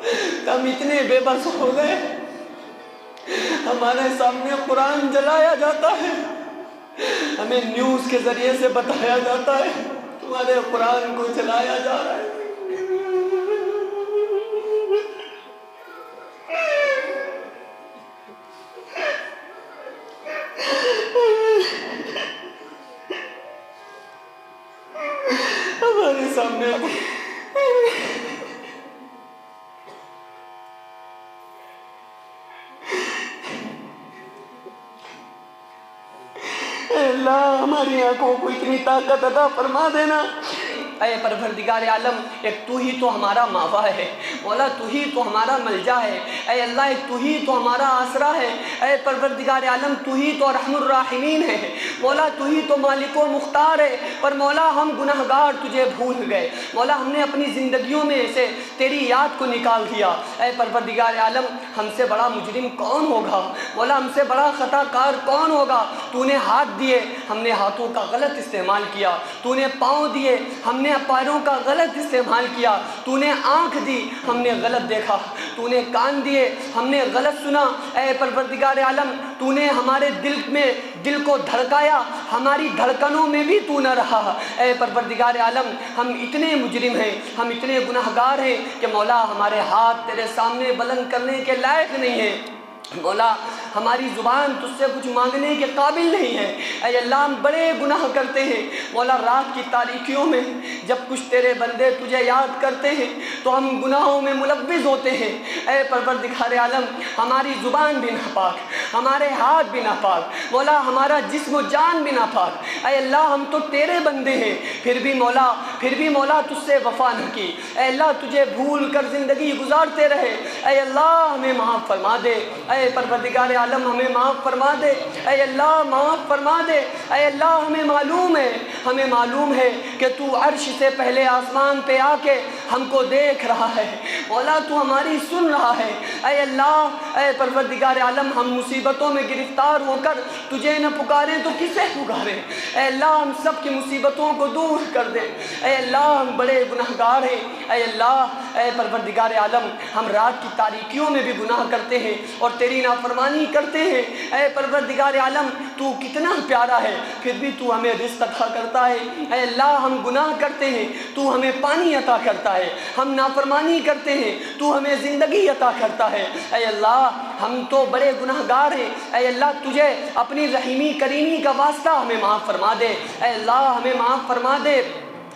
ہم اتنے بے بس ہو گئے، ہمارے سامنے قرآن جلایا جاتا ہے، ہمیں نیوز کے ذریعے سے بتایا جاتا ہے تمہارے قرآن کو جلایا جا رہا ہے۔ ہمارے سامنے اے اللہ ہماری آنکھوں کو اتنی طاقت عطا فرما دینا۔ اے پروردگار عالم، ایک تو ہی تو ہمارا ماوا ہے مولا، تو ہی تو ہمارا ملجا ہے، اے اللہ ایک تو ہی تو ہمارا آسرا ہے، اے پروردگار عالم تو ہی تو ارحم الراحمین ہے مولا، تو ہی تو مالک و مختار ہے۔ پر مولا ہم گناہگار تجھے بھول گئے مولا، ہم نے اپنی زندگیوں میں سے تیری یاد کو نکال دیا۔ اے پروردگار عالم، ہم سے بڑا مجرم کون ہوگا مولا، ہم سے بڑا خطا کار کون ہوگا؟ تو نے ہاتھ دیے، ہم نے ہاتھوں کا غلط استعمال کیا، تو نے پاؤں دیے، ہم نے پیروں کا غلط استعمال کیا، تو نے آنکھ دی، ہم نے غلط دیکھا، تو نے کان دیے، ہم نے غلط سنا۔ اے پروردگار عالم، تو نے ہمارے دل کو دھڑکایا، ہماری دھڑکنوں میں بھی تو نہ رہا۔ اے پروردگار عالم، ہم اتنے مجرم ہیں، ہم اتنے گناہگار ہیں کہ مولا ہمارے ہاتھ تیرے سامنے بلند کرنے کے لائق نہیں ہیں مولا، ہماری زبان تجھ سے کچھ مانگنے کے قابل نہیں ہے۔ اے اللہ ہم بڑے گناہ کرتے ہیں مولا، رات کی تاریکیوں میں جب کچھ تیرے بندے تجھے یاد کرتے ہیں تو ہم گناہوں میں ملوث ہوتے ہیں۔ اے پروردگار عالم، ہماری زبان بھی ناپاک، ہمارے ہاتھ بھی ناپاک مولا، ہمارا جسم و جان بھی ناپاک۔ اے اللہ ہم تو تیرے بندے ہیں، پھر بھی مولا تجھ سے وفا نہ کی۔ اے اللہ تجھے بھول کر زندگی گزارتے رہے۔ اے اللہ ہمیں معاف فرما دے، اے پروردگار عالم ہمیں معاف فرما دے، اے اللہ معاف فرما دے۔ اے اللہ ہمیں معلوم ہے کہ تو عرش سے پہلے آسمان پہ آ کے ہم کو دیکھ رہا ہے مولا، تو ہماری سن رہا ہے۔ اے اللہ، اے پروردگار عالم، ہم مصیبتوں میں گرفتار ہو کر تجھے نہ پکاریں تو کسے پکاریں؟ اے اللہ ہم سب کی مصیبتوں کو دور کر دے۔ اے اللہ ہم بڑے گناہگار ہیں۔ اے اللہ، اے پروردگار عالم، ہم رات کی تاریکیوں میں بھی گناہ کرتے ہیں اور تیری نافرمانی کرتے ہیں۔ اے پروردگار عالم، تو کتنا پیارا ہے، پھر بھی تو ہمیں رزق عطا کرتا ہے۔ اے اللہ ہم گناہ کرتے ہیں، تو ہمیں پانی عطا کرتا ہے، ہم نافرمانی کرتے ہیں تو ہمیں زندگی عطا کرتا ہے۔ اے اللہ ہم تو بڑے گناہگار ہیں، اے اللہ تجھے اپنی رحیمی کریمی کا واسطہ ہمیں معاف فرما دے۔ اے اللہ ہمیں معاف فرما دے۔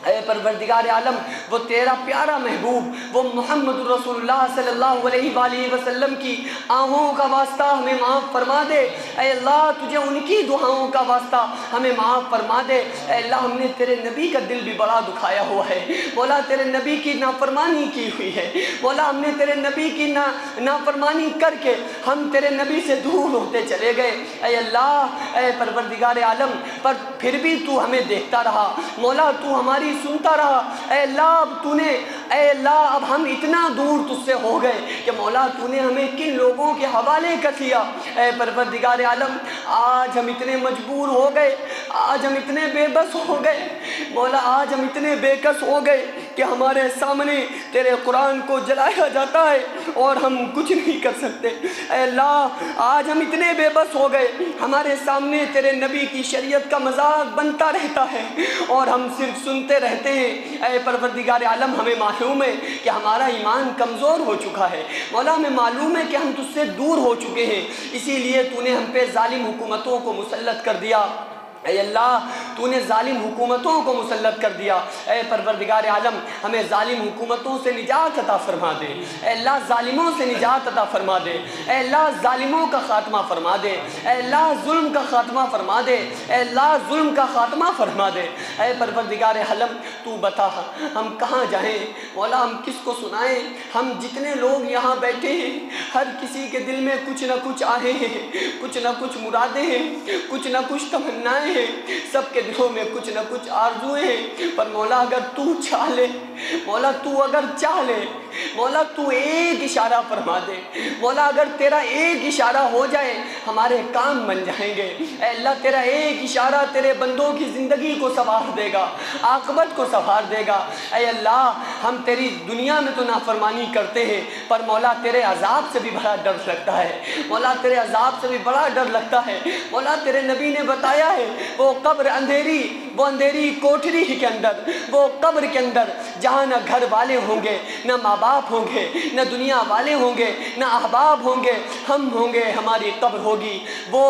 اے پروردگار عالم، وہ تیرا پیارا محبوب وہ محمد رسول اللہ صلی اللہ علیہ وآلہ وسلم کی آہوں کا واسطہ ہمیں معاف فرما دے۔ اے اللہ تجھے ان کی دعاؤں کا واسطہ ہمیں معاف فرما دے۔ اے اللہ ہم نے تیرے نبی کا دل بھی بڑا دکھایا ہوا ہے مولا، تیرے نبی کی نافرمانی کی ہوئی ہے مولا، ہم نے تیرے نبی کی نافرمانی کر کے ہم تیرے نبی سے دور ہوتے چلے گئے۔ اے اللہ، اے پروردگار عالم، پر پھر بھی تو ہمیں دیکھتا رہا مولا، تو ہماری سنتا رہا۔ اے اللہ اب ہم اتنا دور تجھ سے ہو گئے کہ مولا تو نے ہمیں کن لوگوں کے حوالے کر دیا۔ اے پروردگار عالم، آج ہم اتنے مجبور ہو گئے، آج ہم اتنے بے بس ہو گئے مولا، آج ہم اتنے بے کس ہو گئے کہ ہمارے سامنے تیرے قرآن کو جلایا جاتا ہے اور ہم کچھ نہیں کر سکتے۔ اے اللہ آج ہم اتنے بے بس ہو گئے، ہمارے سامنے تیرے نبی کی شریعت کا مذاق بنتا رہتا ہے اور ہم صرف سنتے رہتے ہیں۔ اے پروردگار عالم، ہمیں معلوم ہے کہ ہمارا ایمان کمزور ہو چکا ہے مولا، ہمیں معلوم ہے کہ ہم تجھ سے دور ہو چکے ہیں، اسی لیے تو نے ہم پہ ظالم حکومتوں کو مسلط کر دیا۔ اے اللہ تو نے ظالم حکومتوں کو مسلط کر دیا۔ اے پروردگار عالم، ہمیں ظالم حکومتوں سے نجات عطا فرما دے۔ اے اللہ ظالموں سے نجات عطا فرما دے۔ اے اللہ ظالموں کا خاتمہ فرما دے۔ اے اللہ ظلم کا خاتمہ فرما دے۔ اے اللہ ظلم کا خاتمہ فرما دے۔ اے پروردگار عالم، تو بتا ہم کہاں جائیں مولا، ہم کس کو سنائیں؟ ہم جتنے لوگ یہاں بیٹھے ہیں ہر کسی کے دل میں کچھ نہ کچھ آہے ہیں، کچھ نہ کچھ مرادیں ہیں، کچھ نہ کچھ تمنائیں ہیں، سب کے دلوں میں کچھ نہ کچھ آرزویں ہیں، پر مولا اگر تو چاہ لے مولا تو اگر چاہ لے، مولا تو ایک اشارہ فرما دے، مولا اگر تیرا ایک اشارہ ہو جائے ہمارے کام بن جائیں گے۔ اے اللہ تیرا ایک اشارہ تیرے بندوں کی زندگی کو سنوار دے گا، عاقبت کو سنوار دے گا۔ اے اللہ ہم تیری دنیا میں تو نافرمانی کرتے ہیں، پر مولا تیرے عذاب سے بھی بڑا ڈر لگتا ہے، مولا تیرے عذاب سے بھی بڑا ڈر لگتا ہے۔ مولا تیرے نبی نے بتایا ہے وہ قبر اندھیری، وہ اندھیری کوٹری کے اندر، وہ قبر کے اندر جہاں نہ گھر والے ہوں گے، نہ ماں باپ ہوں گے، نہ دنیا والے ہوں گے، نہ احباب ہوں گے، ہم ہوں گے، ہماری قبر ہوگی، وہ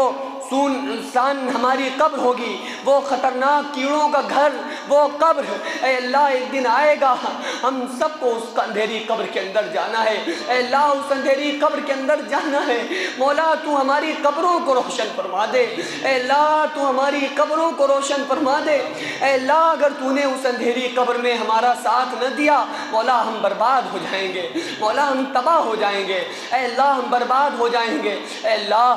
سنسان ہماری قبر ہوگی، وہ خطرناک کیڑوں کا گھر، وہ قبر۔ اے اللہ ایک دن آئے گا ہم سب کو اس اندھیری قبر کے اندر جانا ہے، اے اللہ اس اندھیری قبر کے اندر جانا ہے۔ مولا تو ہماری قبروں کو روشن فرما دے، اے اللہ تو ہماری قبروں کو روشن فرما دے۔ اے اللہ اگر تو نے اس اندھیری قبر میں ہمارا ساتھ نہ دیا مولا ہم برباد ہو جائیں گے، مولا ہم تباہ ہو جائیں گے، اے اللہ ہم برباد ہو جائیں گے۔ اے اللہ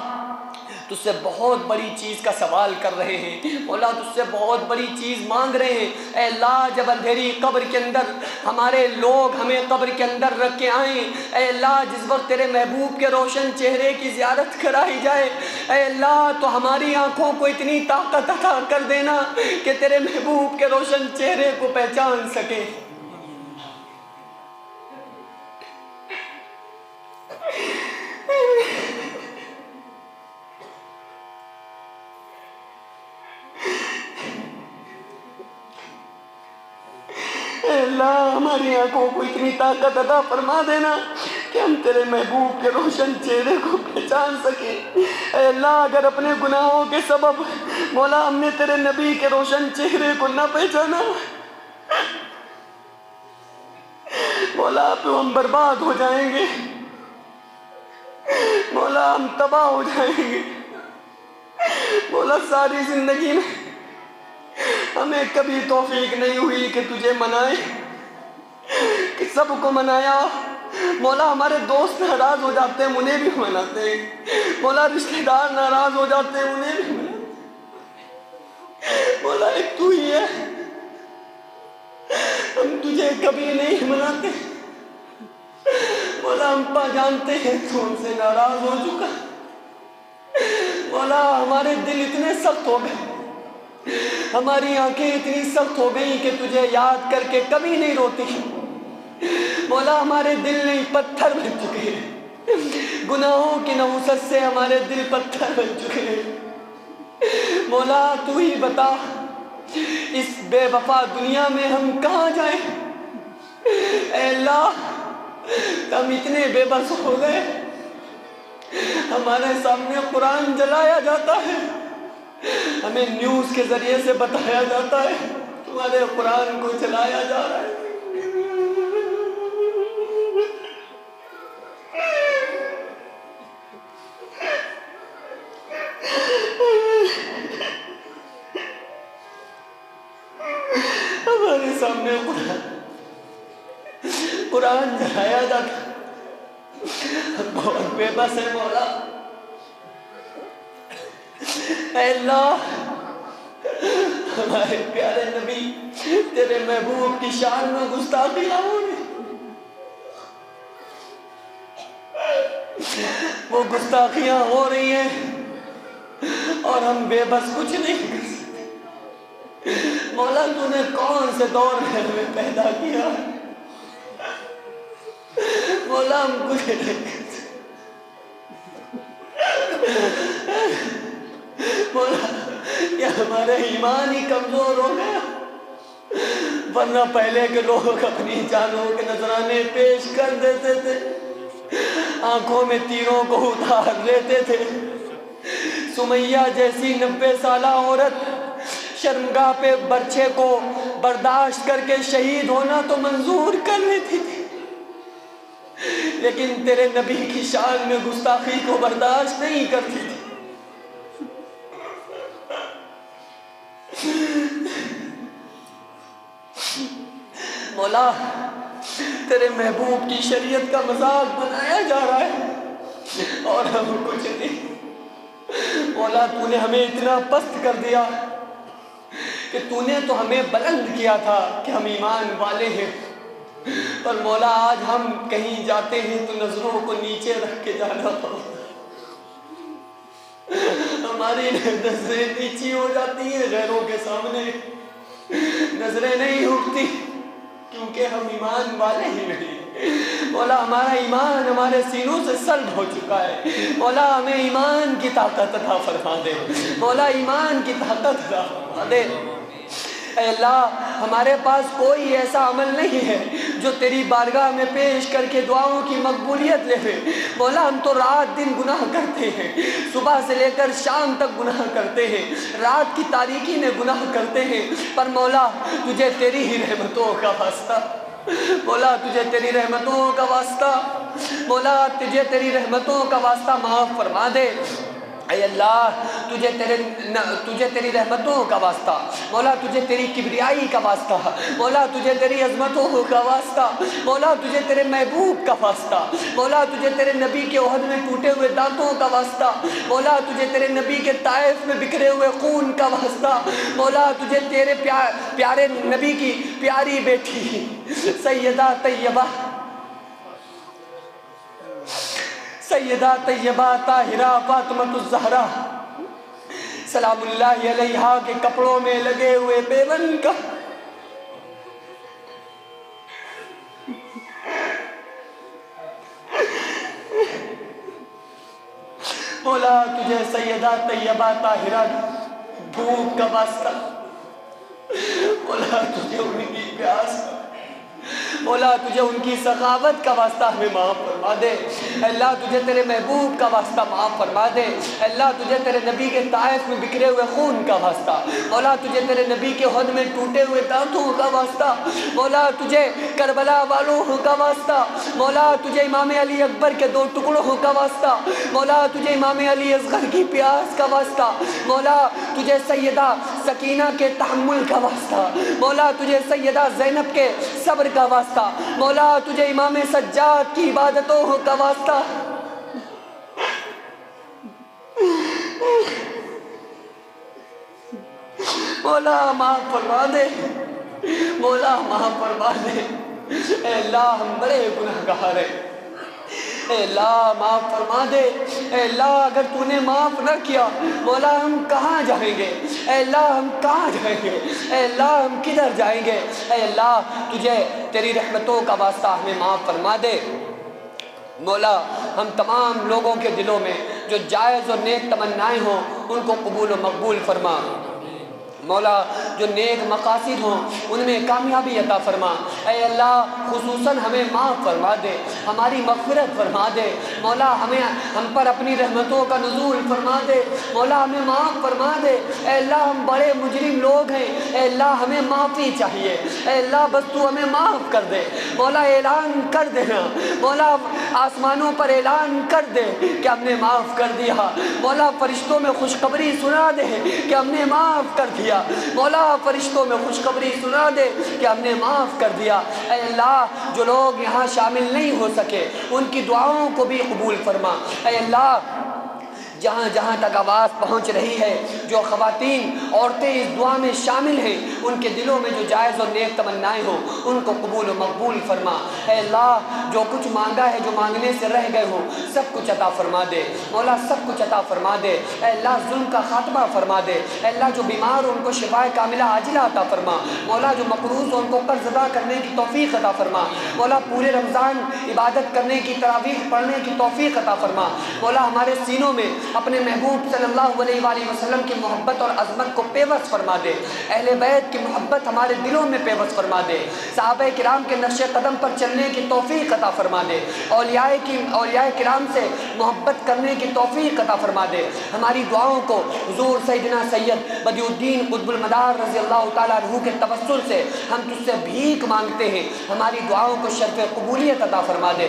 تجھ سے بہت بڑی چیز کا سوال کر رہے ہیں، مولا تجھ سے بہت بڑی چیز مانگ رہے ہیں۔ اے اللہ جب اندھیری قبر کے اندر ہمارے لوگ ہمیں قبر کے اندر رکھ کے آئیں، اے اللہ جس وقت تیرے محبوب کے روشن چہرے کی زیارت کرائی جائے، اے اللہ تو ہماری آنکھوں کو اتنی طاقت عطا کر دینا کہ تیرے محبوب کے روشن چہرے کو پہچان سکے۔ اے اللہ ہماری آنکھوں کو اتنی طاقت عطا فرما دینا کہ ہم تیرے محبوب کے روشن چہرے کو پہچان سکیں۔ اے اللہ اگر اپنے گناہوں کے سبب مولا ہم نے تیرے نبی کے روشن چہرے کو نہ پہچانا مولا تو ہم برباد ہو جائیں گے، مولا ہم تباہ ہو جائیں گے۔ مولا ساری زندگی میں ہمیں کبھی توفیق نہیں ہوئی کہ تجھے منائے، کہ سب کو منایا۔ مولا ہمارے دوست ناراض ہو جاتے ہیں انہیں بھی مناتے ہیں، مولا رشتہ دار ناراض ہو جاتے ہیں انہیں بھی مناتے ہیں۔ مولا ایک تو ہی ہے، ہم تجھے کبھی نہیں مناتے۔ مولا ہم جانتے ہیں تو ہم سے ناراض ہو چکا۔ مولا ہمارے دل اتنے سخت ہو گئے، ہماری آنکھیں اتنی سخت ہو گئیں کہ تجھے یاد کر کے کبھی نہیں روتی۔ مولا ہمارے دل نہیں پتھر بن چکے ہیں، گناہوں کی نحوست سے ہمارے دل پتھر بن چکے ہیں۔ مولا تو ہی بتا اس بے وفا دنیا میں ہم کہاں جائیں۔ اے اللہ ہم اتنے بے بس ہو گئے، ہمارے سامنے قرآن جلایا جاتا ہے، ہمیں نیوز کے ذریعے سے بتایا جاتا ہے تمہارے قرآن کو جلایا جا رہا ہے۔ ہمارے سامنے قرآن جلایا جاتا ہے، بہت بے بس ہے مولا۔ اے اللہ ہمارے پیارے نبی تیرے محبوب کی شان میں گستاخیاں ہو رہی، وہ گستاخیاں ہو رہی ہیں اور ہم بے بس کچھ نہیں کر سکتے۔ مولا تو نے کون سے دور میں ہمیں پیدا کیا، مولا ہم کچھ نہیں کر سکتے۔ مولا کیا ہمارا ایمان ہی کمزور ہو گیا، ورنہ پہلے کے لوگ اپنی جانوں کے نذرانے پیش کر دیتے تھے، آنکھوں میں تیروں کو اتار لیتے تھے۔ سمیہ جیسی 90 سالہ عورت شرمگاہ پہ برچھے کو برداشت کر کے شہید ہونا تو منظور کر لیتی تھی، لیکن تیرے نبی کی شان میں گستاخی کو برداشت نہیں کرتی تھی۔ مولا تیرے محبوب کی شریعت کا مذاق بنایا جا رہا ہے اور ہم کچھ نہیں۔ مولا تو نے ہمیں اتنا پست کر دیا کہ تو نے تو ہمیں بلند کیا تھا کہ ہم ایمان والے ہیں، اور مولا آج ہم کہیں جاتے ہیں تو نظروں کو نیچے رکھ کے جانا ہوتا، ہماری نظریں نیچی ہو جاتی ہیں غیروں کے سامنے، نظریں نہیں اٹھتی کیونکہ ہم ایمان والے ہی نہیں۔ مولا ہمارا ایمان ہمارے سینوں سے سلب ہو چکا ہے، مولا ہمیں ایمان کی طاقت عطا فرما دے، مولا ایمان کی طاقت عطا فرما دے۔ اے اللہ ہمارے پاس کوئی ایسا عمل نہیں ہے جو تیری بارگاہ میں پیش کر کے دعاؤں کی مقبولیت لے لے۔ مولا ہم تو رات دن گناہ کرتے ہیں، صبح سے لے کر شام تک گناہ کرتے ہیں، رات کی تاریکی میں گناہ کرتے ہیں، پر مولا تجھے تیری ہی رحمتوں کا واسطہ، مولا تجھے تیری رحمتوں کا واسطہ، مولا تجھے تیری رحمتوں کا واسطہ معاف فرما دے۔ اے اللہ تجھے تیری رحمتوں کا واسطہ، مولا تجھے تیری کبریائی کا واسطہ، مولا تجھے تیری عظمتوں کا واسطہ، مولا تجھے تیرے محبوب کا واسطہ، مولا تجھے تیرے نبی کے عہد میں ٹوٹے ہوئے دانتوں کا واسطہ، مولا تجھے تیرے نبی کے طائف میں بکھرے ہوئے خون کا واسطہ، مولا تجھے تیرے پیارے نبی کی پیاری بیٹی سیدہ طیبہ طاہرہ فاطمۃ الزہرا سلام اللہ علیہا کے کپڑوں میں لگے ہوئے پیون کا، مولا تجھے سیدہ طیبہ طاہرہ بھوک کا واسطہ، مولا تجھے ان کی پیاس، مولا تجھے ان کی سخاوت کا واسطہ ہمیں معاف فرما دے۔ اللہ تجھے تیرے محبوب کا واسطہ معاف فرما دے۔ اللہ تجھے تیرے نبی کے طائف میں بکھرے ہوئے خون کا واسطہ، مولا تجھے تیرے نبی کے عہد میں ٹوٹے ہوئے دانتوں کا واسطہ، مولا تجھے کربلا والوں کا واسطہ، مولا تجھے امام علی اکبر کے 2 ٹکڑوں کا واسطہ، مولا تجھے امام علی اصغر کی پیاس کا واسطہ، مولا تجھے سیدہ سکینہ کے تحمل کا واسطہ، مولا تجھے سیدہ زینب کے صبر کا واسطہ، مولا تجھے امام سجاد کی عبادتوں کا واسطہ، مولا معاف فرما دے، مولا معاف فرما دے۔ اے اللہ ہم بڑے گناہگار ہیں، اے اللہ معاف فرما دے۔ اے اللہ اگر تو نے معاف نہ کیا مولا ہم کہاں جائیں گے؟ اے اللہ ہم کہاں جائیں گے؟ اے اللہ ہم کدھر جائیں گے؟ اے اللہ تجھے تیری رحمتوں کا واسطہ ہمیں معاف فرما دے۔ مولا ہم تمام لوگوں کے دلوں میں جو جائز اور نیک تمنائیں ہوں ان کو قبول و مقبول فرما، مولا جو نیک مقاصد ہوں ان میں کامیابی عطا فرما۔ اے اللہ خصوصاً ہمیں معاف فرما دے، ہماری مغفرت فرما دے، مولا ہم پر اپنی رحمتوں کا نزول فرما دے، مولا ہمیں معاف فرما دے۔ اے اللہ ہم بڑے مجرم لوگ ہیں، اے اللہ ہمیں معافی چاہیے، اے اللہ بس تو ہمیں معاف کر دے، مولا اعلان کر دینا، مولا آسمانوں پر اعلان کر دے کہ ہم نے معاف کر دیا، مولا فرشتوں میں خوشخبری سنا دے کہ ہم نے معاف کر دیا، مولا فرشتوں میں خوشخبری سنا دے کہ ہم نے معاف کر دیا۔ اے اللہ جو لوگ یہاں شامل نہیں ہو سکے ان کی دعاؤں کو بھی قبول فرما۔ اے اللہ جہاں جہاں تک آواز پہنچ رہی ہے جو خواتین عورتیں اس دعا میں شامل ہیں ان کے دلوں میں جو جائز اور نیک تمنائیں ہوں ان کو قبول و مقبول فرما۔ اے اللہ جو کچھ مانگا ہے جو مانگنے سے رہ گئے ہوں سب کچھ عطا فرما دے، مولا سب کچھ عطا فرما دے۔ اے اللہ ظلم کا خاتمہ فرما دے، اے اللہ جو بیمار ہو ان کو شفائے کاملہ عاجلہ عطا فرما، مولا جو مقروض ہو ان کو قرض ادا کرنے کی توفیق عطا فرما، مولا پورے رمضان عبادت کرنے کی تراویح پڑھنے کی توفیق عطا فرما، مولا ہمارے سینوں میں اپنے محبوب صلی اللہ علیہ وآلہ وسلم کی محبت اور عظمت کو پیوست فرما دے، اہل بیت کی محبت ہمارے دلوں میں پیوست فرما دے، صحابہ کرام کے نقش قدم پر چلنے کی توفیق عطا فرما دے، اولیاء کرام سے محبت کرنے کی توفیق عطا فرما دے۔ ہماری دعاؤں کو حضور سیدنا سید بدیع الدین قطب المدار رضی اللہ تعالیٰ عنہ کے توسل سے ہم تجھ سے بھیک مانگتے ہیں، ہماری دعاؤں کو شرف قبولیت عطا فرما دے۔